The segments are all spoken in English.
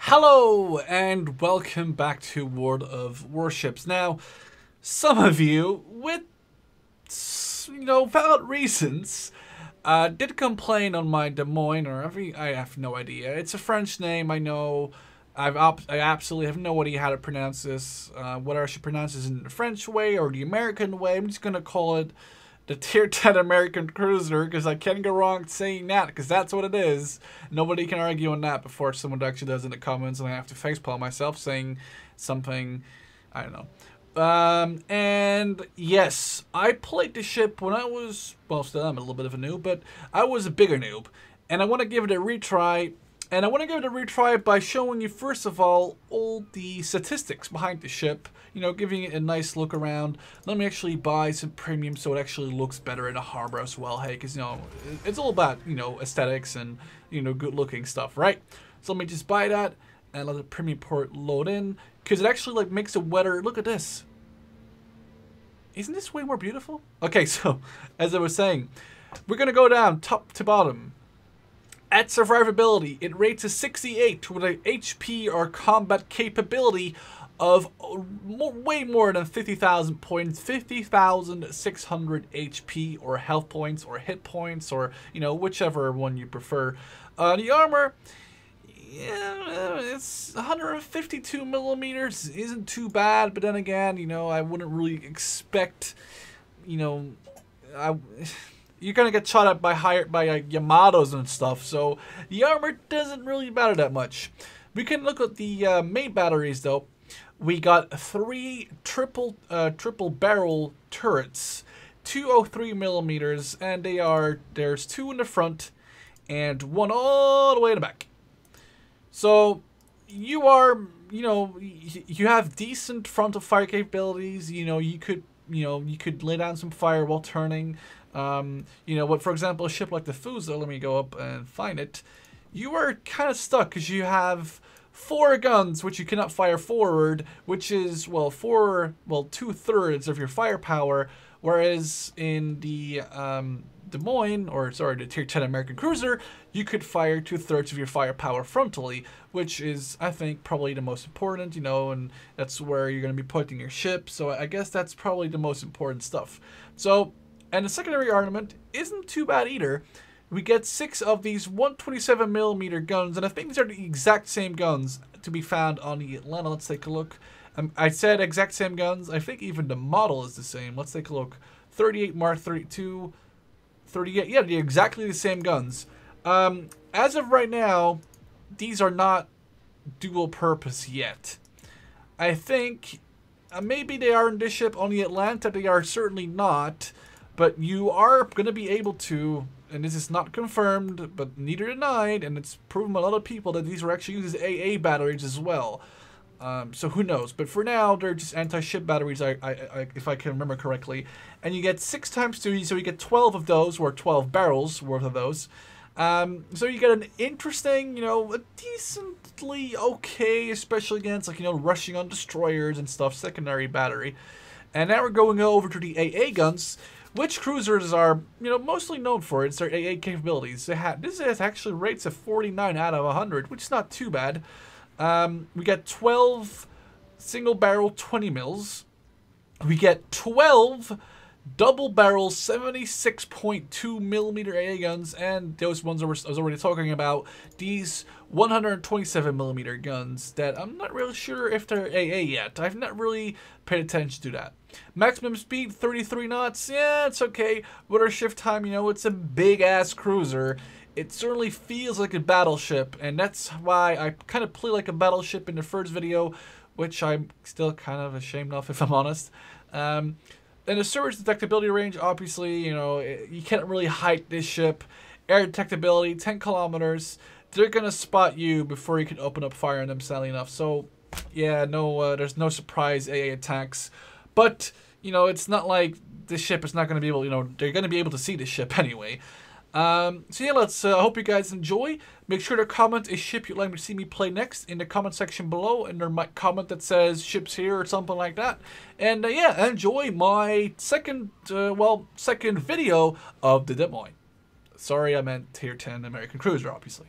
Hello and welcome back to World of Warships. Now, some of you, with valid reasons, did complain on my Des Moines, or I have no idea. It's a French name, I know. I absolutely have no idea how to pronounce this. Whether I should pronounce this in the French way or the American way. I'm just gonna call it the Tier 10 American Cruiser, because I can't go wrong saying that, because that's what it is. Nobody can argue on that before someone actually does in the comments, and I have to facepalm myself saying something, I don't know. And yes, I played the ship when I was, well, still I'm a little bit of a noob, but I was a bigger noob, and I want to give it a retry. And I want to give it a retry by showing you, first of all the statistics behind the ship. You know, giving it a nice look around. Let me actually buy some premium so it actually looks better in a harbor as well. Hey, because, it's all about, aesthetics and, good looking stuff, right? So let me just buy that and let the premium port load in. Because it actually, makes it wetter. Look at this. Isn't this way more beautiful? Okay, so, as I was saying, we're going to go down top to bottom. At survivability, it rates a 68 with an HP or combat capability of way more than 50,000 points, 50,600 HP or health points or hit points, or whichever one you prefer. The armor, yeah, it's 152 millimeters, isn't too bad, but then again, I wouldn't really expect, you're gonna get shot at by Yamatos and stuff, so the armor doesn't really matter that much. We can look at the main batteries though. We got 3 triple barrel turrets, 203 millimeters, and there's 2 in the front and 1 all the way in the back. So you have decent frontal fire capabilities. You could lay down some fire while turning. But for example, a ship like the Fuso, let me go up and find it. You are kind of stuck because you have 4 guns which you cannot fire forward, which is 2/3 of your firepower. Whereas in the Des Moines, the Tier 10 American Cruiser, you could fire 2/3 of your firepower frontally, which is, I think, probably the most important. And that's where you're going to be putting your ship. So I guess that's probably the most important stuff. So. And the secondary armament isn't too bad either. We get 6 of these 127 millimeter guns, and I think these are the exact same guns to be found on the Atlanta. Let's take a look. I said exact same guns. I think even the model is the same. Let's take a look. 38 Mark 32, 38. Yeah, they're exactly the same guns. As of right now, these are not dual purpose yet. I think maybe they are in this ship on the Atlanta. They are certainly not. But you are going to be able to, and this is not confirmed, but neither denied, and it's proven by a lot of people that these were actually used as AA batteries as well. So who knows? But for now, they're just anti-ship batteries, if I can remember correctly. And you get 6 times 2, so you get 12 of those, or 12 barrels worth of those. So you get an interesting, a decently okay, especially against, rushing on destroyers and stuff, secondary battery. And now we're going over to the AA guns, which cruisers are, mostly known for. It's their AA capabilities. This has actually rates of 49 out of 100, which is not too bad. We get 12 single barrel 20 mils. We get 12 double barrel 76.2 millimeter AA guns, and those ones I was already talking about. These 127 millimeter guns that I'm not really sure if they're AA yet. I've not really paid attention to that. Maximum speed 33 knots. Yeah, it's okay. With our shift time, it's a big ass cruiser. It certainly feels like a battleship, and that's why I kind of play like a battleship in the first video, which I'm still kind of ashamed of, if I'm honest. And the surge detectability range, obviously, you can't really hide this ship. Air detectability, 10 kilometers. They're going to spot you before you can open up fire on them, sadly enough. So, yeah, there's no surprise AA attacks. But, it's not like this ship is not going to be able, they're going to be able to see this ship anyway. So yeah, I hope you guys enjoy. Make sure to comment a ship you'd like to see me play next in the comment section below, and there might comment that says ships here or something like that. And yeah, enjoy my second video of the Des Moines. Sorry, I meant Tier 10 American Cruiser, obviously.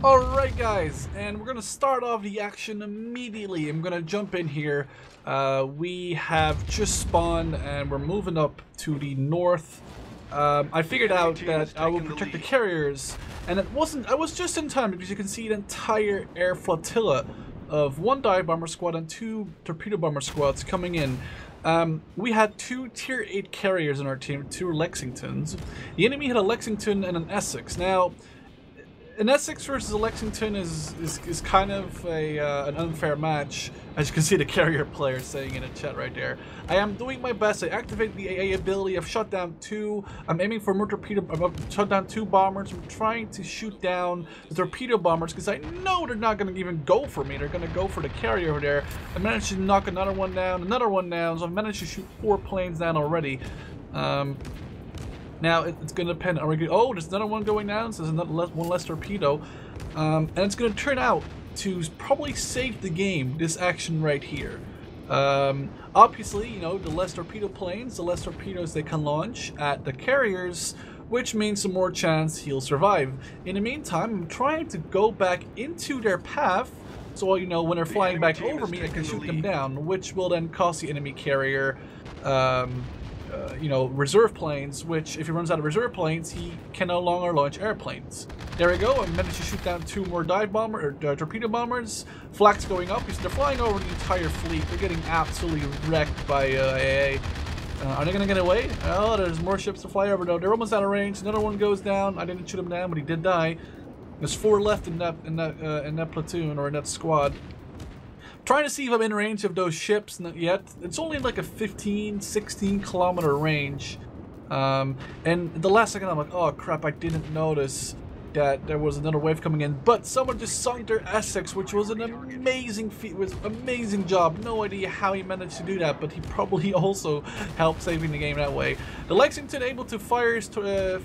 Alright guys, and we're going to start off the action immediately. I'm going to jump in here. We have just spawned and we're moving up to the north. I figured out that I will protect the carriers, and I was just in time because you can see the entire air flotilla of 1 dive bomber squad and 2 torpedo bomber squads coming in. We had 2 tier 8 carriers in our team, 2 Lexingtons. The enemy had a Lexington and an Essex. Now, an Essex versus a Lexington is kind of an unfair match, as you can see the carrier player saying in the chat right there. I am doing my best. I activate the AA ability. I've shot down 2. I'm aiming for more torpedo. I've shot down 2 bombers. I'm trying to shoot down the torpedo bombers because I know they're not going to even go for me. They're going to go for the carrier over there. I managed to knock another one down, so I've managed to shoot 4 planes down already. Now, it's going to depend. Oh, there's another one going down, so there's one less torpedo. And it's going to turn out to probably save the game, this action right here. Obviously, you know, the less torpedo planes, the less torpedoes they can launch at the carriers, which means the more chance he'll survive. In the meantime, I'm trying to go back into their path, so, you know, when they're flying back over me, I can shoot them down, which will then cost the enemy carrier you know, reserve planes, which if he runs out of reserve planes, he can no longer launch airplanes. There we go. I managed to shoot down 2 more torpedo bombers. Flak's going up. They're flying over the entire fleet. They're getting absolutely wrecked by AA. Are they going to get away? Oh, there's more ships to fly over though. They're almost out of range. Another one goes down. I didn't shoot him down, but he did die. There's 4 left in that platoon or in that squad. Trying to see if I'm in range of those ships. Not yet. It's only like a 15-16 kilometer range. And the last second I'm like, oh crap, I didn't notice that there was another wave coming in. But someone just sunk their Essex, which was an amazing feat. It was an amazing job. No idea how he managed to do that, but he probably also helped saving the game that way. The Lexington able to fire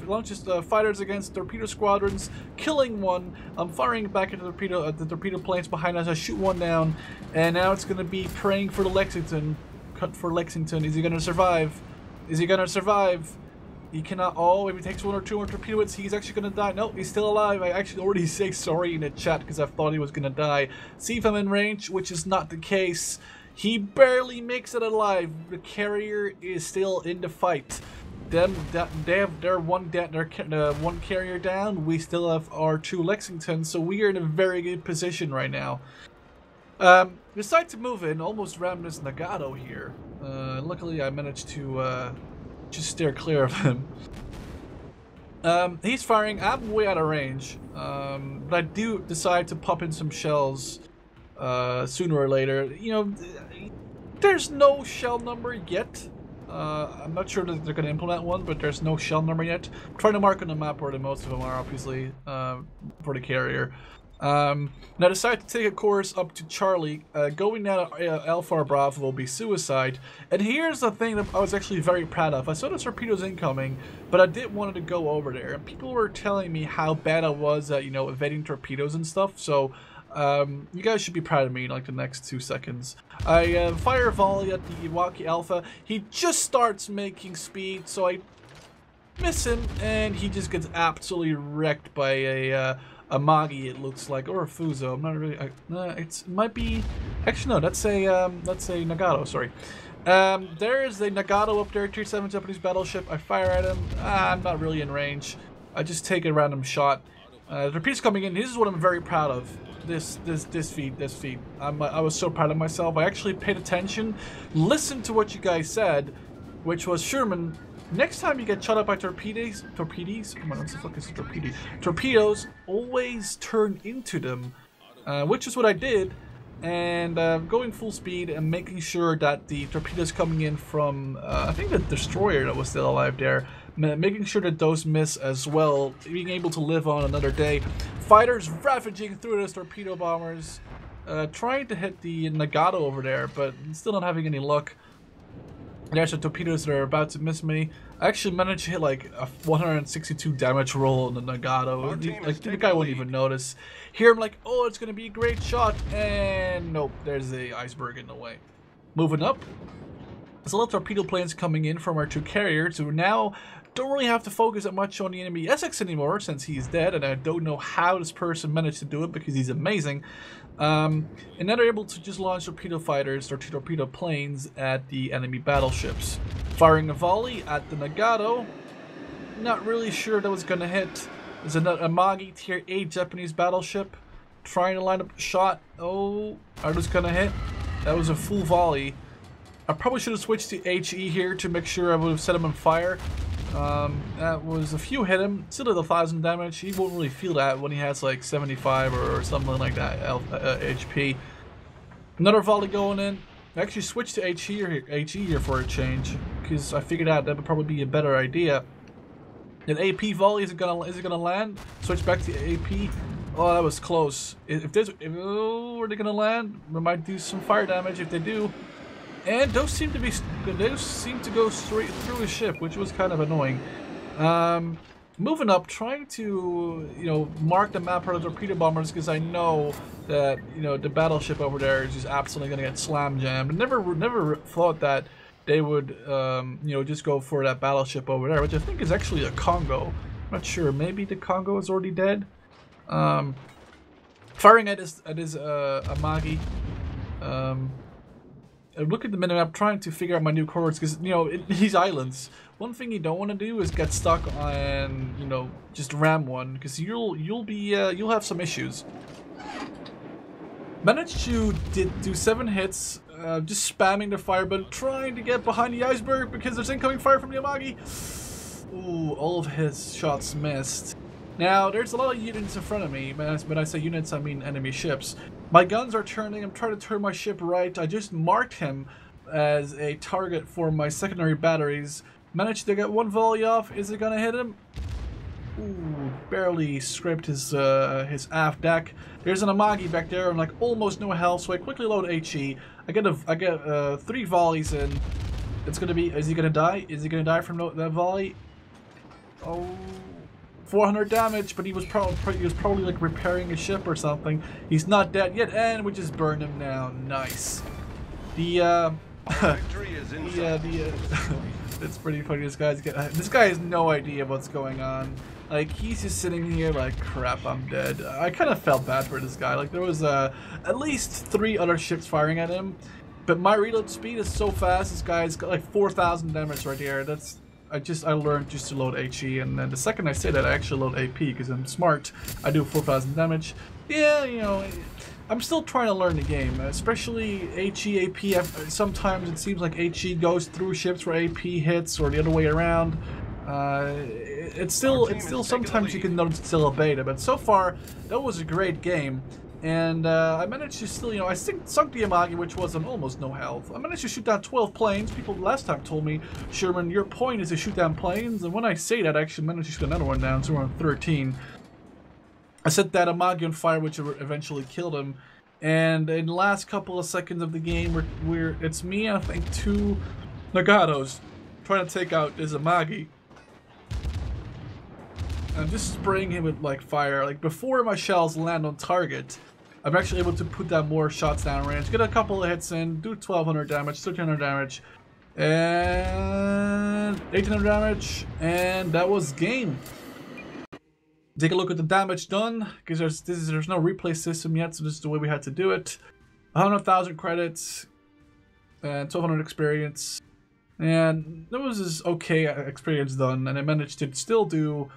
launches fighters against torpedo squadrons, killing one. I'm firing back at the torpedo planes behind us. I shoot one down, and now it's going to be praying for the Lexington. Cut for Lexington. Is he going to survive? Is he going to survive? He cannot. Oh, if he takes 1 or 2 more torpedoes, he's actually going to die. No, he's still alive. I actually already say sorry in the chat because I thought he was going to die. See if I'm in range, which is not the case. He barely makes it alive. The carrier is still in the fight. They're one carrier down. We still have our 2 Lexingtons, so we are in a very good position right now. Decide to move in. Almost rammed this Nagato here. Luckily, I managed to just steer clear of him. He's firing. I'm way out of range, but I do decide to pop in some shells sooner or later. You know, there's no shell number yet. I'm not sure that they're going to implement one, but there's no shell number yet. I'm trying to mark on the map where the most of them are, obviously, for the carrier. Now I decided to take a course up to Charlie. Going down Alpha or Bravo will be suicide. And here's the thing that I was actually very proud of. I saw the torpedoes incoming, but I did want to go over there. And people were telling me how bad I was at, you know, evading torpedoes and stuff. So you guys should be proud of me in like the next 2 seconds. I fire a volley at the Iwaki Alpha. He just starts making speed, so I miss him, and he just gets absolutely wrecked by a Magi, it looks like, or a Fuso. I'm not really. It might be. Actually, no. That's a Nagato. Sorry. There is a Nagato up there, Tier 7 Japanese battleship. I fire at him. I'm not really in range. I just take a random shot. The torpedo's coming in. This is what I'm very proud of. This feat. I was so proud of myself. I actually paid attention, listened to what you guys said, which was Sherman. Next time you get shot up by torpedoes, come on, what the fuck is a torpedo? Torpedoes, always turn into them, which is what I did, and going full speed and making sure that the torpedoes coming in from, I think the destroyer that was still alive there, making sure that those miss as well, being able to live on another day. Fighters ravaging through those torpedo bombers, trying to hit the Nagato over there, but still not having any luck. There's the torpedoes that are about to miss me. I actually managed to hit like a 162 damage roll on the Nagato. Like the guy wouldn't even notice. Here I'm like, oh, it's gonna be a great shot, and nope, there's the iceberg in the way. Moving up, there's a lot of torpedo planes coming in from our 2 carriers who now Don't really have to focus that much on the enemy Essex anymore since he's dead, and I don't know how this person managed to do it because he's amazing. And then they're able to just launch torpedo fighters or torpedo planes at the enemy battleships. Firing a volley at the Nagato. Not really sure that was going to hit. There's a Amagi Tier 8 Japanese battleship trying to line up a shot. Oh, are those going to hit? That was a full volley. I probably should have switched to HE here to make sure I would have set him on fire. That was a few hit him. Still did 1,000 damage. He won't really feel that when he has like 75 or something like that HP. Another volley going in. I actually switched to HE here for a change because I figured out that would probably be a better idea. An AP volley, is it gonna land? Switch back to AP. Oh, that was close. Are they gonna land? We might do some fire damage if they do. And those seem to go straight through his ship, which was kind of annoying. Moving up, trying to mark the map for the torpedo bombers because I know that the battleship over there is just absolutely gonna get slam jammed. I never thought that they would just go for that battleship over there, which I think is actually a Congo. I'm not sure. Maybe the Congo is already dead. Firing at his Amagi. Look at the minimap, trying to figure out my new coordinates because in these islands, one thing you don't want to do is get stuck on just ram one because you'll have some issues. Managed to do 7 hits, just spamming the fire button, trying to get behind the iceberg because there's incoming fire from the Amagi. Ooh, all of his shots missed. Now, there's a lot of units in front of me. When I say units, I mean enemy ships. My guns are turning. I'm trying to turn my ship right. I just marked him as a target for my secondary batteries. Managed to get 1 volley off. Is it gonna hit him? Ooh, barely scraped his aft deck. There's an Amagi back there and like almost no health, so I quickly load HE. I get 3 volleys in. It's gonna be. Is he gonna die? Is he gonna die from that volley? Oh. 400 damage, but he was probably like repairing a ship or something. He's not dead yet, and we just burned him down. Nice. It's pretty funny. This guy has no idea what's going on. Like, he's just sitting here like, crap, I'm dead. I kind of felt bad for this guy. Like, there was at least 3 other ships firing at him, but my reload speed is so fast. This guy's got like 4,000 damage right here. I learned just to load HE, and then the second I say that, I actually load AP because I'm smart. I do 4,000 damage. Yeah, I'm still trying to learn the game, especially HE, AP. Sometimes it seems like HE goes through ships where AP hits, or the other way around. It's still sometimes you can notice it's still a beta, but so far that was a great game. And I managed to still, I sunk the Amagi, which was on almost no health. I managed to shoot down 12 planes. People last time told me, Sherman, your point is to shoot down planes. And when I say that, I actually managed to shoot another one down, so we're on 13. I set that Amagi on fire, which eventually killed him. And in the last couple of seconds of the game, it's me and I think 2 Nagatos trying to take out this Amagi. I'm just spraying him with like fire. Like, before my shells land on target, I'm actually able to put down more shots down range, get a couple of hits in, do 1,200 damage, 1,300 damage, and 1,800 damage, and that was game. Take a look at the damage done, because there's no replay system yet, so this is the way we had to do it. 100,000 credits, and 1,200 experience, and that was this okay experience done, and I managed to still do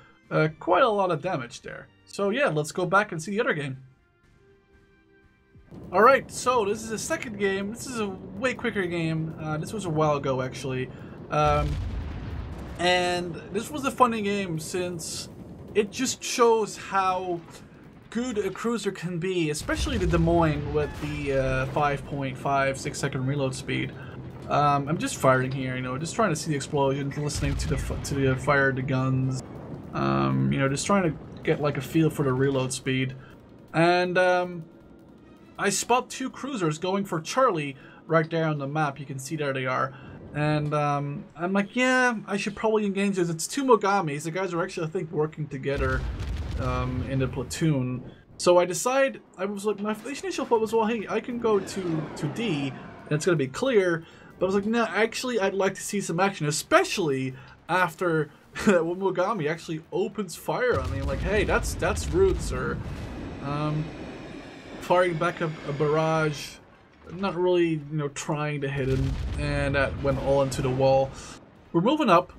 quite a lot of damage there. So yeah, let's go back and see the other game. Alright, so this is the second game. This is a way quicker game. This was a while ago, actually. And this was a funny game since it just shows how good a cruiser can be, especially the Des Moines with the 5.56 second reload speed. I'm just firing here, just trying to see the explosions, listening to the fire of the guns. Just trying to get like a feel for the reload speed. And I spot 2 cruisers going for Charlie right there on the map. You can see there they are. And I'm like, yeah, I should probably engage this. It's 2 Mogamis. The guys are actually, I think, working together in the platoon. So I decide, I was like, my initial thought was, well, hey, I can go to D and it's going to be clear. But I was like, no, actually, I'd like to see some action, especially after that Mogami actually opens fire on me. I'm like, hey, that's rude, sir. Firing back a barrage, not really, you know, trying to hit him, and that went all into the wall. We're moving up.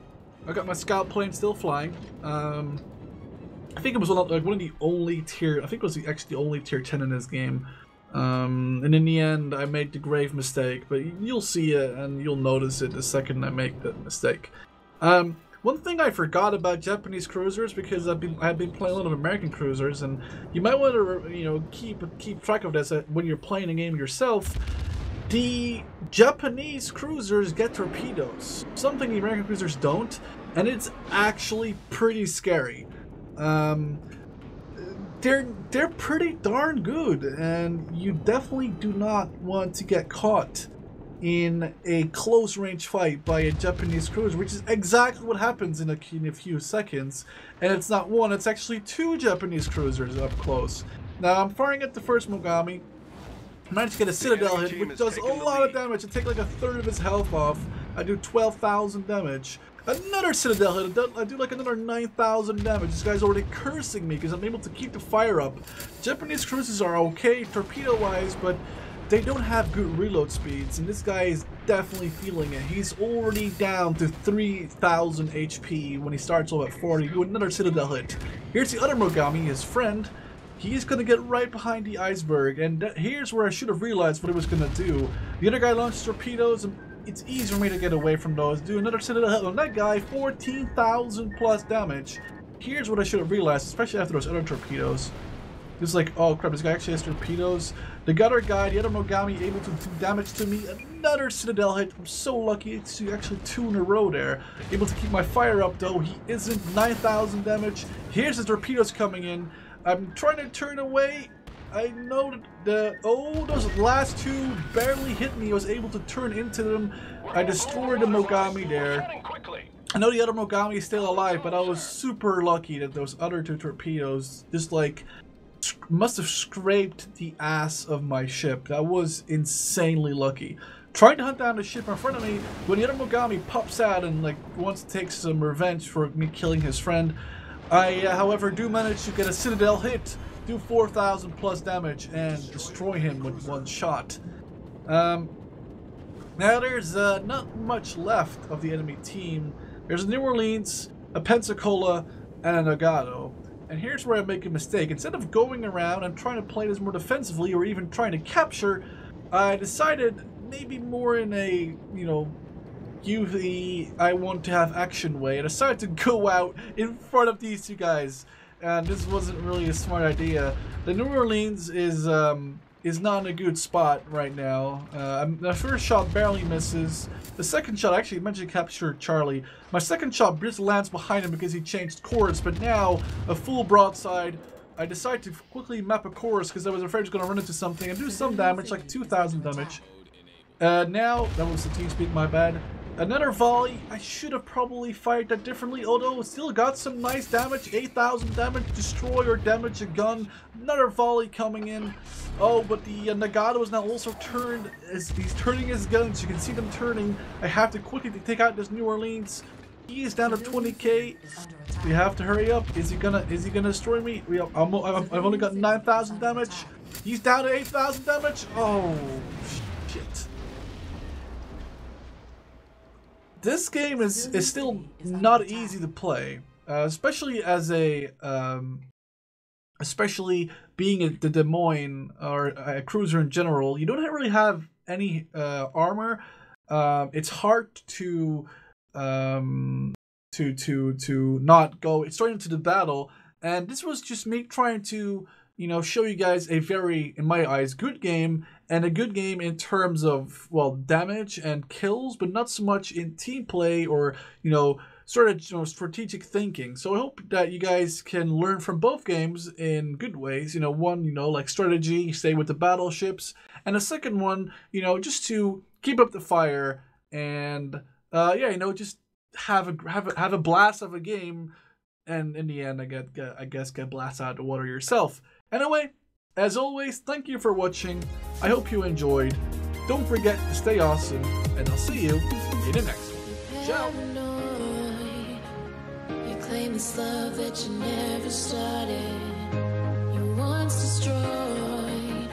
I got my scout plane still flying. I think it was one of the only tier. I think it was actually the only tier 10 in this game. And in the end, I made the grave mistake, but you'll see it and you'll notice it the second I make that mistake. One thing I forgot about Japanese cruisers, because I've been playing a lot of American cruisers, and you might want to, you know, keep track of this when you're playing a game yourself. The Japanese cruisers get torpedoes, something the American cruisers don't, and it's actually pretty scary. They're pretty darn good, and you definitely do not want to get caught in a close range fight by a Japanese cruiser, which is exactly what happens in a few seconds. And it's not one, it's actually two Japanese cruisers up close. Now I'm firing at the first Mogami. I managed to get a Citadel hit, which does a lot of damage. I take like a third of his health off. I do 12,000 damage. Another Citadel hit, I do like another 9,000 damage. This guy's already cursing me because I'm able to keep the fire up. Japanese cruisers are okay torpedo-wise, but they don't have good reload speeds, and this guy is definitely feeling it. He's already down to 3,000 HP when he starts off at 40. Do another Citadel hit. Here's the other Mogami, his friend. He's gonna get right behind the iceberg, and here's where I should have realized what he was gonna do. The other guy launches torpedoes, and it's easy for me to get away from those. Do another Citadel hit on that guy, 14,000 plus damage. Here's what I should have realized, especially after those other torpedoes. It's like, oh crap, this guy actually has torpedoes. The other guy, the other Mogami, able to do damage to me. Another Citadel hit. I'm so lucky. It's actually 2 in a row there. Able to keep my fire up though. He isn't. 9,000 damage. Here's the torpedoes coming in. I'm trying to turn away. I know that those last two barely hit me. I was able to turn into them. I destroyed the Mogami there. I know the other Mogami is still alive, but I was super lucky that those other two torpedoes just like must have scraped the ass of my ship. That was insanely lucky. Trying to hunt down the ship in front of me when the other Mogami pops out and like wants to take some revenge for me killing his friend. I, however, do manage to get a Citadel hit, do 4,000 plus damage, and destroy him with one shot. Now there's not much left of the enemy team. There's a New Orleans, a Pensacola, and a Nagato. And here's where I make a mistake. Instead of going around and trying to play this more defensively or even trying to capture, I decided maybe more in a, you know, usually I want to have action way. I decided to go out in front of these two guys. And this wasn't really a smart idea. The New Orleans is not in a good spot right now. The first shot barely misses. The second shot, actually mentioned capture Charlie. My second shot just lands behind him because he changed course, but now a full broadside. I decided to quickly map a course because I was afraid I was going to run into something and do some damage, like 2,000 damage. Now, that was the team speak, my bad. Another volley. I should have probably fired that differently, although it still got some nice damage. 8,000 damage, destroy or damage a gun. Another volley coming in. Oh, but the Nagato is now also turned. He's turning his guns. You can see them turning. I have to quickly take out this New Orleans. He is down to 20k. We have to hurry up. Is he gonna destroy me? I've only got 9,000 damage. He's down to 8,000 damage. Oh shit. This game is still not easy to play, especially as a especially being at the Des Moines or a cruiser in general. You don't really have any armor. It's hard to not go straight into the battle, and this was just me trying to, you know, show you guys a very, in my eyes, good game, and a good game in terms of, well, damage and kills, but not so much in team play or, you know, sort of, you know, strategic thinking. So I hope that you guys can learn from both games in good ways. You know, one, you know, like strategy, stay with the battleships, and the second one, you know, just to keep up the fire and yeah, you know, just have a blast of a game, and in the end, I guess get blasted out of the water yourself. Anyway, as always, thank you for watching. I hope you enjoyed. Don't forget to stay awesome, and I'll see you in the next one. Ciao! this love that you never started. You once destroyed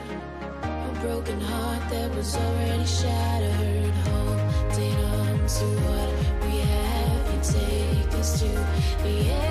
a broken heart that was already shattered. Holding on to what we have, you take us to the end.